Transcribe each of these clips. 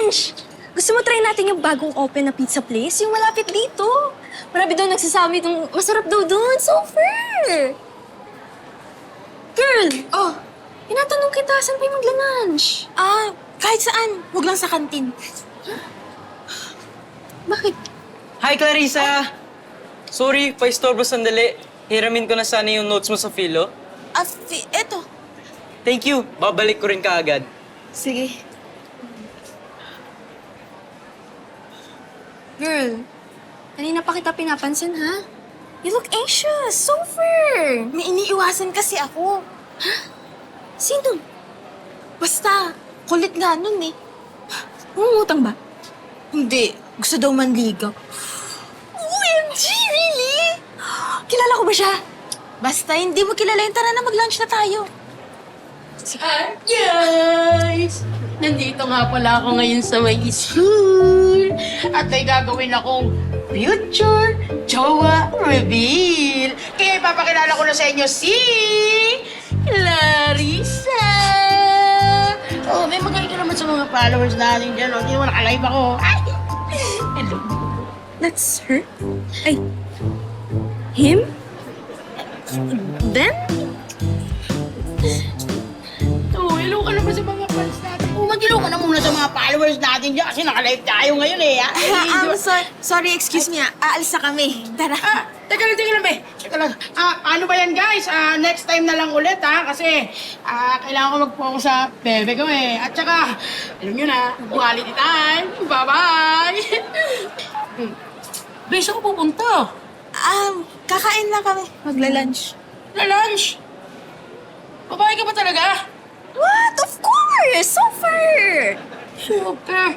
lunch! Gusto mo try natin yung bagong open na pizza place? Yung malapit dito. Marami daw nagsasabi itong masarap daw doon. So fair! Girl! Oh, Tinatanong kita, saan tayo magla-lunch? kahit saan. Huwag lang sa kantin. Bakit? Hi, Clarissa! Sorry, paistorbo sandali. Hiramin ko na sana yung notes mo sa filo. Eto. Thank you. Babalik ko rin kaagad. Sige. Girl, kanina pa kita pinapansin, ha? You look anxious. So fair. May iniiwasan kasi ako. Sino? Basta, kulit nga nun eh. Umutang ba? Hindi. Gusto daw manligaw. OMG, really? Kilala ko ba siya? Basta hindi mo kilala yun. Tara na, mag-lunch na tayo. Hi, guys! Nandito nga pala ako ngayon sa may school. At may gagawin akong future jowa reveal. Kaya ipapakilala ko na sa inyo si Clarissa! Oh, may magaling ka naman sa mga followers natin dyan. Oh. Hindi naman nakalive ako. Ay! Hello. That's her? Ay, him? Them? Oh, hello ka naman sa mga fans natin. Oh, mag-hello ka na muna sa mga followers natin dyan kasi nakalive tayo ngayon eh. Sorry, excuse me. Aalis na kami. Tara. Teka lang, be. Teka lang. Ano ba yan, guys? Next time na lang ulit, ha? Kasi, kailangan ko mag-focus sa bebe ko, eh. At saka, alam nyo na, quality time. Bye-bye! Be, saan ka pupunta? Kakain lang kami. Magla-lunch. Na lunch? Babae ka ba talaga? What? Of course! So fair! Super.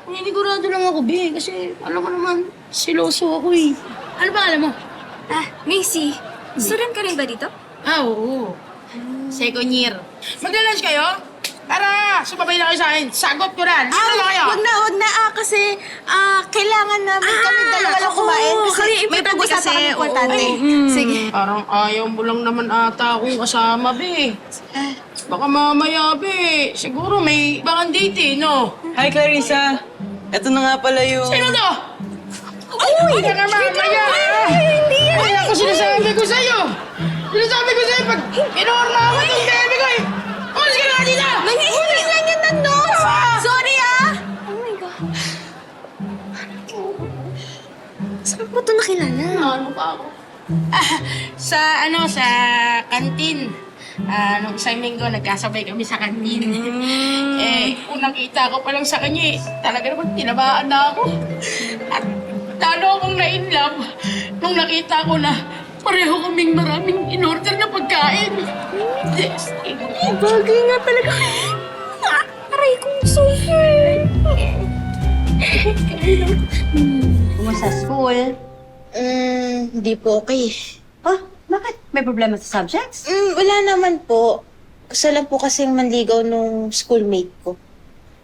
Naninisigurado lang ako, be. Kasi, alam mo naman, siloso ako, eh. Ano ba alam mo? Macy, student ka rin ba dito? Oo. Second year. Magla-lunch kayo? Tara, sumabay na kayo sa akin. Sagot ko na. Dito na kayo. Wag na. Kasi, kailangan namin kami dalawa lang kumain. Kasi may pag-usapan kami importante. Sige. Parang ayaw mo lang naman ata akong kasama, be. Baka mamaya, be. Siguro may ibang date, eh, no? Hi, Clarissa! Eto na nga pala yung... Sino to? Uy! Baka mamaya! Hindi yan! Ay, ako sinasabi ko sa'yo! Sinasabi ko sa'yo pag inorma ako itong bebe ko, eh! Umalis ka na dito! Nangihingi lang yan ng notes. Sorry, Oh my God. Saan mo ito nakilala? Ano pa ako? Sa kantin. Nung isang linggo, nagkasabay kami sa kantin. Unang kita ko pa lang sa kanya, talaga naman tinamaan na ako. At lalo akong na-inlove nung nakita ko na pareho kaming maraming in-order na pagkain. Yes. Bagay nga talaga. Aray kong so fair. Kumusta school? Hindi po okay. Oh, bakit? May problema sa subjects? Wala naman po. Gusto lang po kasing manligaw nung schoolmate ko.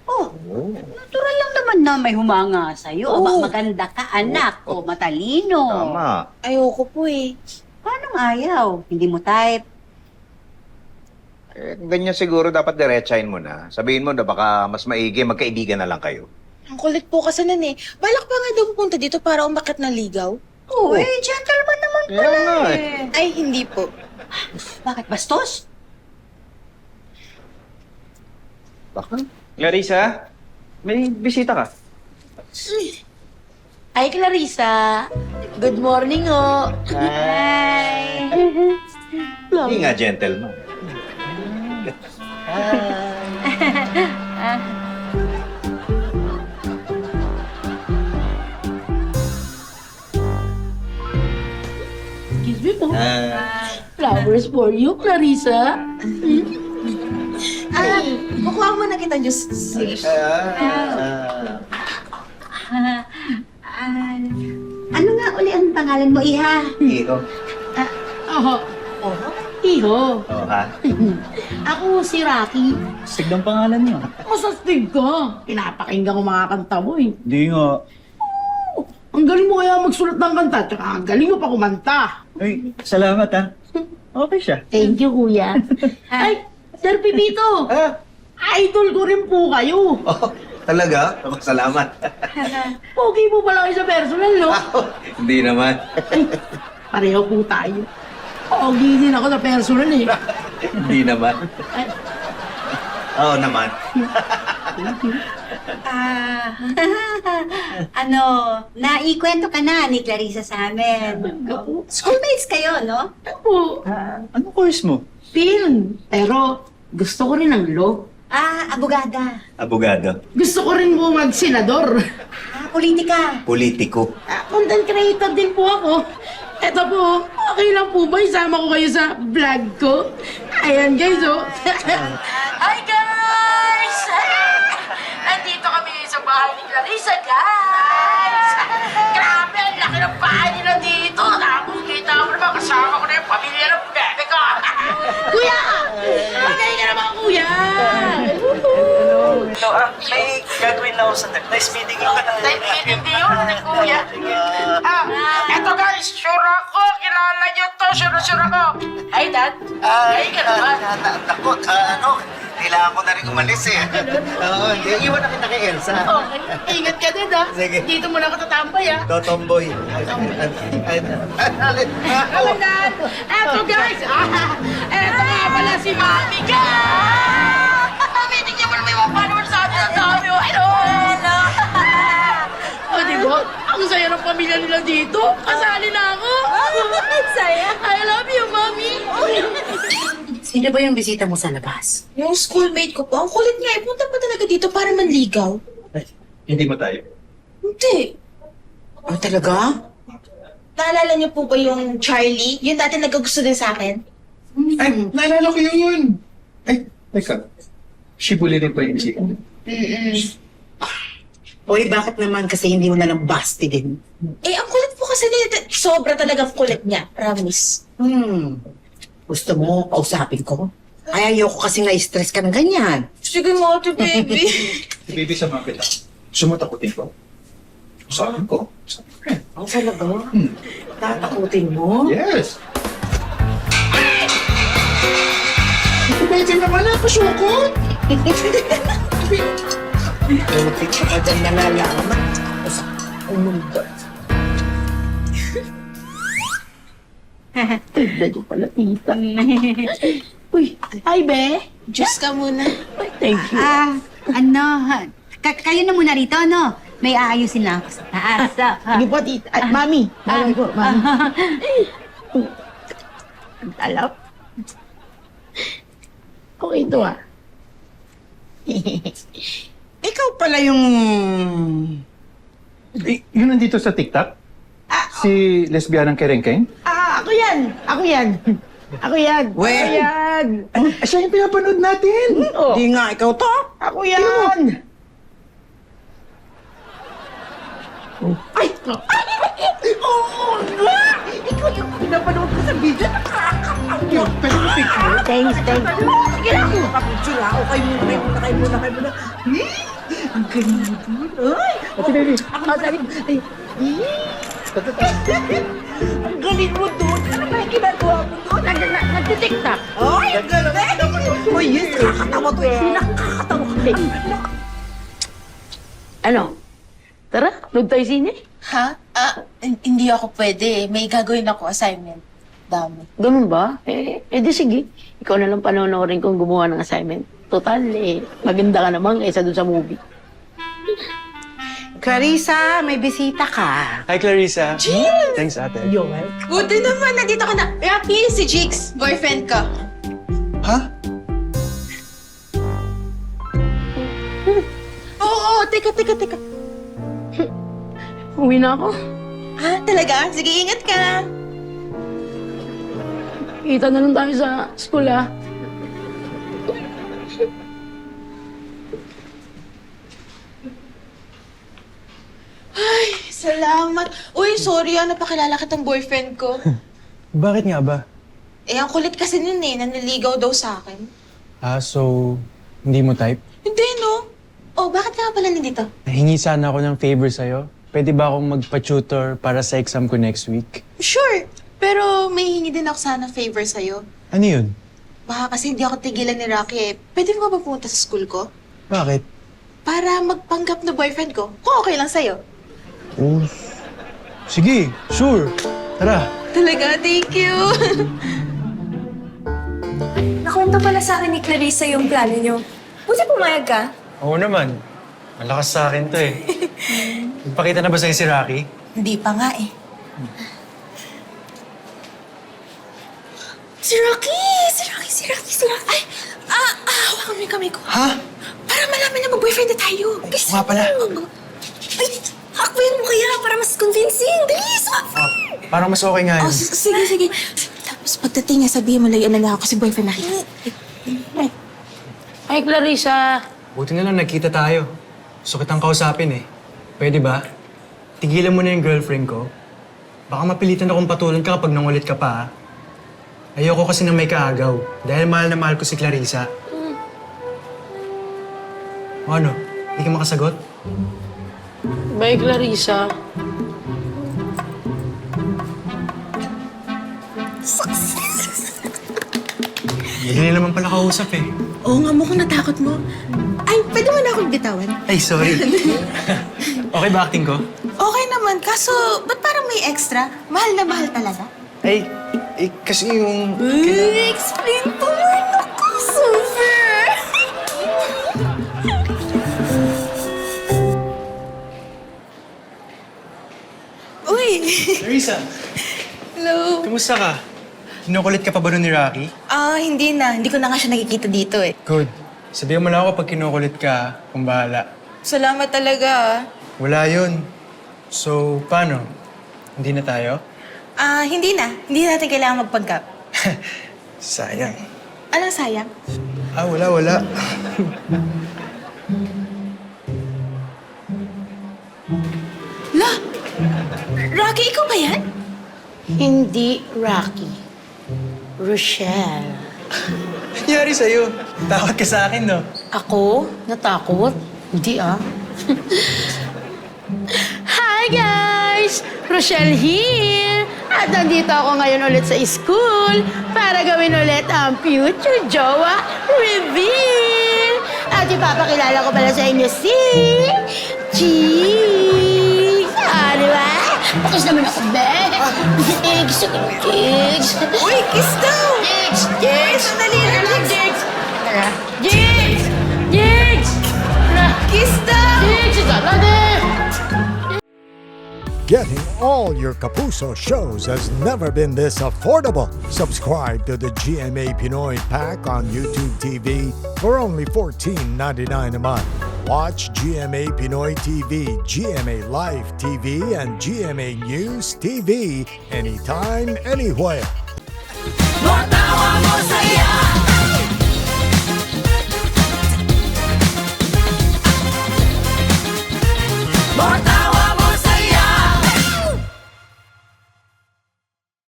Oh, natural lang naman na may humanga sa'yo. Oo. Maganda ka, anak. O, matalino. Tama. Ayoko po eh. Paano ayaw? Hindi mo type. Ganyan siguro dapat diretsahin mo na. Sabihin mo na baka mas maigi, magkaibigan na lang kayo. Ang kulit po kasi nun eh. Balak pa nga daw pupunta dito para umakyat ng ligaw. Oh, gentleman naman Kaya pala nga eh. Ay, hindi po. Bakit bastos? Baka? Clarissa, may bisita ka. Ay, Clarissa. Good morning, oh. Hi. Hindi nga gentleman. Excuse me po. Flowers for you, Clarissa. Kukuha mo na kita, Diyos. Ano nga uli ang pangalan mo, Iha? Iyo. Oho. Iho. Oo ha? Ako si Rocky. Sig ng pangalan niyo. Masastig ka. Pinapakinggan ko mga kanta mo, eh. Di nga. Ang galing mo kaya magsulat ng kanta, tsaka ang galing mo pa kumanta. Ay, salamat ha. Okay siya. Thank you, kuya. Ay, Sir Pipito. Ah, Idol ko rin po kayo. Talaga? Salamat. Pogi mo pala kayo sa personal, no? Hindi naman. Pareho po tayo. Pogi din ako sa personal, eh. Hindi naman. Oo naman. Naikwento ka na ni Clarissa sa amin. Schoolmates kayo, no? Opo. Ano course mo? Film. Pero gusto ko rin ng law. Abogada. Abogado. Gusto ko rin po mag-senador. Politika. Politiko. Content creator din po ako. Eto po, okay lang po ba isama ko kayo sa vlog ko? Ayan guys, oh. Hi guys! Nandito kami sa bahay ni Clarissa, guys! Grabe, ang laki ng bahay nila dito. Tapos kita mo naman, kasama ko na yung pamilya ng bebe ko. Kuya! Magaling ka naman, kuya! Ito, may gagawin na ako sa nice meeting yung Hindi yun, kuya. Eto guys, sure ako, kilala niyo to, sure ako. Hi, Dad. Hi ka naman. Ako, kailangan ko na rin umalis eh. Oo, iwan na kita kay Elsa. Okay, ingat ka din, ha? Sige. Dito muna ako tatambay, ha? Totomboy. Hello, Dad. Eto guys, eto nga pala si Mami ka. Meeting niya mo na may mga followers sa atin. Ang dami, oh. Hello. O, di ba? Ang saya ng pamilya nila dito. Kasali na ako. Saya. I love you, Mami. Sino ba yung bisita mo sa labas? Yung schoolmate ko po, ang kulit niya. Punta pa talaga dito para manligaw. Hindi mo tayo. Hindi. Oh, talaga? Naalala niyo po ba yung Charlie? Yung dati nagkagusto din sa akin? Ay, naalala ko yun! Ay, teka. Shibuli rin pa yung bisita. Uy, bakit naman kasi hindi mo na lang basti din? Ang kulit po kasi niya. Sobra talaga kulit niya. Promise. Gusto mo kausapin ko? Ay, ayoko kasi na-stress ka ng ganyan. Sige mo, ate baby. Baby, sama kita. Sumatakutin ko. Sabi ko. Ang talaga? Tatakutin mo? Yes! Pwede naman ako, sukot. Buti ka pa dyan nalalaman. Umundo. Tignan niyo pala, tita. Uy, hi, be. Diyos ka muna. Ay, thank you. Kayo na muna rito, no? May aayusin lang ako sa taas. Sige po, tita. Ay, mami. Mami po, mami. Alam. Okay ito, ah. Ikaw pala yung... Yun nandito sa TikTok? Si lesbianang kerengkeng? Ako yan. Ako yan. Ako yan. We. Ako yan. Siya yung pinapanood natin! Di nga, ikaw to? Ako yan. Ay! Oo nga! Ikaw yung pinapanood ko sa video. Thanks. Sige lang. Kapicture ha. Okay muna. Ang galing mo dun. Ay! Ate baby! Ako sabi. Ay! Ang galing mo dun. Ano ba yung ginagawa mo dun? Nagtitiktak. Ay! Ang galing. Uy, yes. Nakakatawa to eh. Nakakatawa ka. Ano? Tara, load tayo sine. Ha? Hindi ako pwede. May gagawin ako assignment. Dami. Ganun ba? Di sige. Ikaw na lang panonoorin kung gumawa ng assignment. Total, maganda ka naman kaysa dun sa movie. Clarissa, may bisita ka. Hi, Clarissa. Thanks, ate. You're welcome. Buti naman, nandito ka na. Happy, si Jigs. Boyfriend ko. Ha? Oo, teka. Uwi na ako. Talaga? Sige, ingat ka. Kita na lang tayo sa school, ah. Salamat. Uy, sorry napakilala kitang boyfriend ko. Bakit nga ba? Ang kulit kasi nun naniligaw daw sa akin. So, hindi mo type? Hindi, no? Oh, bakit ka pala nandito? Nahingi sana ako ng favor sa'yo. Pwede ba akong magpa-tutor para sa exam ko next week? Sure. Pero may hingi din ako sana favor sa'yo. Ano yun? Baka kasi hindi ako tigilan ni Rocky eh. Pwede mo ba pumunta sa school ko? Bakit? para magpanggap na boyfriend ko. Kung okay lang sa'yo. Oh, sige, sure. Tara. Talaga, thank you. Nakwento pala sa akin ni Clarissa yung plano niyo. Buti pumayag ka. Oo naman. Malakas sa akin to eh. Nagpakita na ba sa'yo si Rocky? Hindi pa nga eh. Si Rocky! Ay! Hawakan mo yung kamay ko. Ha? Para malaman na mag-boyfriend na tayo. Oo nga pala. Ay! Hakbayan mo kaya para mas convincing. Dali! Parang mas okay nga yun. Sige. Tapos pagdating niya, sabihin mo layan na lang ako si boyfriend na kita. Ay, Clarissa. Buti na lang nagkita tayo. Gusto kitang kausapin eh. Pwede ba? Tigilan mo na yung girlfriend ko. Baka mapilitan akong patulan ka kapag nangulit ka pa. Ha? Ayoko kasi na may kaagaw. Dahil mahal na mahal ko si Clarissa. O ano? Hindi ka makasagot? Bye, Clarissa. Hindi naman pala kausap eh. Oo nga, mukhang natakot mo. Ay, pwede mo na akong bitawan? Ay, sorry. Okay ba acting ko? Okay naman, kaso ba't parang may extra? Mahal na mahal talaga. Ay, kasi yung... Explain to more. Naku, super! Uy! Clarissa, Hello! kamusta ka? Kinukulit ka pa ba nun ni Rocky? Hindi na. Hindi ko na nga siya nakikita dito eh. Good. Sabihan mo lang ako pag kinukulit ka, kung bahala. Salamat talaga. Wala yun. So, paano? Hindi na tayo? Hindi na. Hindi natin kailangan magpanggap. Sayang. Anong sayang? Wala. La! Rocky, ikaw ba yan? Hindi Rocky. Rochelle. Nangyari sa'yo. Takot ka sa akin, no? Ako? Natakot? Hindi ah. Hi guys! Rochelle here! At nandito ako ngayon ulit sa school para gawin ulit ang future jowa reveal! At ipapakilala ko pala sa inyo si... Cheeks! Diba? Pakis naman ako, be! Jigs! Jigs! Uy, kiss daw! Jigs! Jigs! Sandali, relax. Jigs! Jigs! Jigs! Kiss daw! Jigs! Jigs! Getting all your Kapuso shows has never been this affordable. Subscribe to the GMA Pinoy Pack on YouTube TV for only $14.99 a month. Watch GMA Pinoy TV, GMA Live TV, and GMA News TV anytime, anywhere.